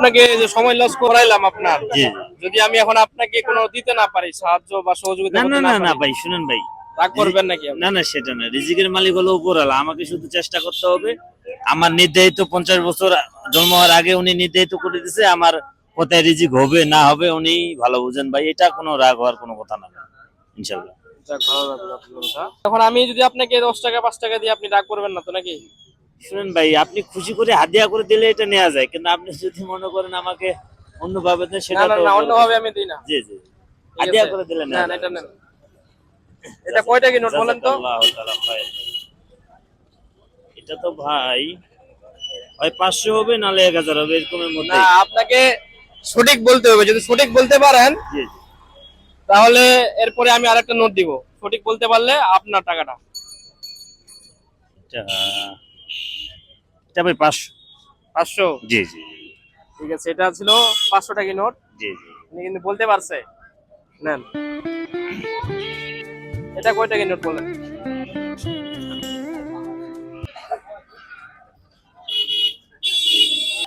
আপনাকে যে সময় লস করাইলাম আপনার, জি যদি আমি এখন আপনাকে কোনো দিতে না পারি, সাহায্য বা সহযোগিতা না করতে না না না না পারি, ভাই, শুনেন ভাই, রাগ করবেন নাকি আপনি? না না সেটা না, রিজিকের মালিক হলো উপরওয়ালা, আমাকে শুধু চেষ্টা করতে হবে। আমার নির্ধারিত 50 বছর জন্ম হওয়ার আগে উনি নির্ধারিত করে দিছে, আমার কোথায় রিজিক হবে না হবে উনি ভালো বুঝেন ভাই, এটা কোনো রাগ হওয়ার কোনো কথা না ইনশাল্লাহ। যাক, ভালো লাগলো আপনার কথা। এখন আমি যদি আপনাকে 10 টাকা 5 টাকা দিয়ে, আপনি রাগ করবেন না তো নাকি? শুনেন ভাই, আপনি খুশি করে হাদিয়া করে দিলে এটা নেওয়া যায়, কিন্তু আপনি যদি মনে করেন আমাকে অন্যভাবে দেন না সেটা না তো না, বড় অন্যভাবে কথা। আমি দিই না। জি জি, ঠিক হাদিয়া আছে, করে দিলে না নেওয়া না, যাবে। এটা নেন। এটা কয় টাকা নোট বলেন তো? জাযাকাল্লাহু তাআলা খায়র। এটা তো ভাই হয় 500 হবে নালে 1000 হবে, এরকমের না, মধ্যে। আপনাকে সঠিক বলতে হবে। যদি সঠিক বলতে পারেন জি জি, তাহলে এরপরে আমি আরেকটা নোট দিব। সঠিক বলতে পারলে আপনার টাকাটা। এটা এটা ভাই 500। 500? জি জি ঠিক আছে, এটা ছিল 500 টাকা নোট। জি জি, আপনি কিন্তু বলতে পারছে। নেন। এটা কয় টাকা নোট বলেন?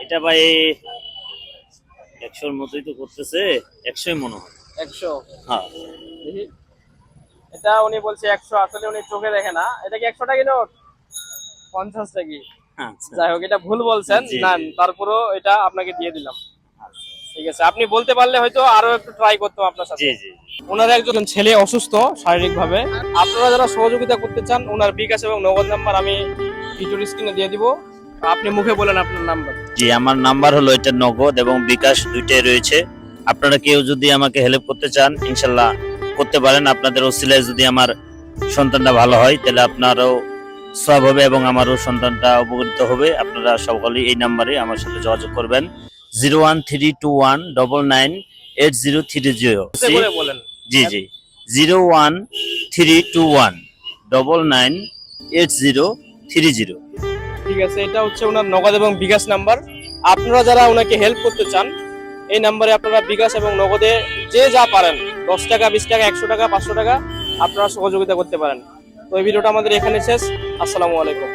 এটা ভাই 100-র মতোই তো করতেছে, 100ই মনে হয়। 100? হ্যাঁ দেখি। এটা উনি বলছে 100, আসলে উনি চোখে দেখে না। এটা কি 100 টাকা নোট? 50 টাকা। আচ্ছা, যাই হোক, এটা ভুল বলছেন। জি না, জি তারপরেও এটা আপনাকে দিয়ে দিলাম। ঠিক আছে, আপনি বলতে পারলে হয়তো আরো একটু ট্রাই করতাম আপনার সাথে। জি জি। ওনার একজন ছেলে অসুস্থ শারীরিক ভাবে। আপনারা যারা সহযোগিতা করতে চান, ওনার বিকাশ এবং নগদ নাম্বার আমি ভিডিওর স্ক্রিনে দিয়ে দিব। আপনি মুখে বলেন আপনার নাম্বার। জি, আমার নাম্বার হলো এটা, নগদ এবং বিকাশ দুইটাই রয়েছে। আপনারা কেউ যদি আমাকে হেল্প করতে চান ইনশাল্লাহ করতে পারেন। আপনাদের ওসিলায় যদি আমার সন্তানটা ভালো হয় তাহলে আপনারও সওয়াব হবে এবং আমারও সন্তানটা উপকৃত হবে। আপনারা সকলেই এই নাম্বারে আমার সাথে যোগাযোগ করবেন, 01321998030। আস্তে করে বলেন। জি জি, 01321998030। ঠিক আছে, এটা হচ্ছে ওনার নগদ এবং বিকাশ নাম্বার। আপনারা যারা ওনাকে হেল্প করতে চান, এই নাম্বারে আপনারা বিকাশ এবং নগদে যে যা পারেন, 10 টাকা 20 টাকা 100 টাকা 500 টাকা আপনারা সহযোগিতা করতে পারেন। তো এই ভিডিওটা আমাদের এখানে শেষ। আসসালামু আলাইকুম।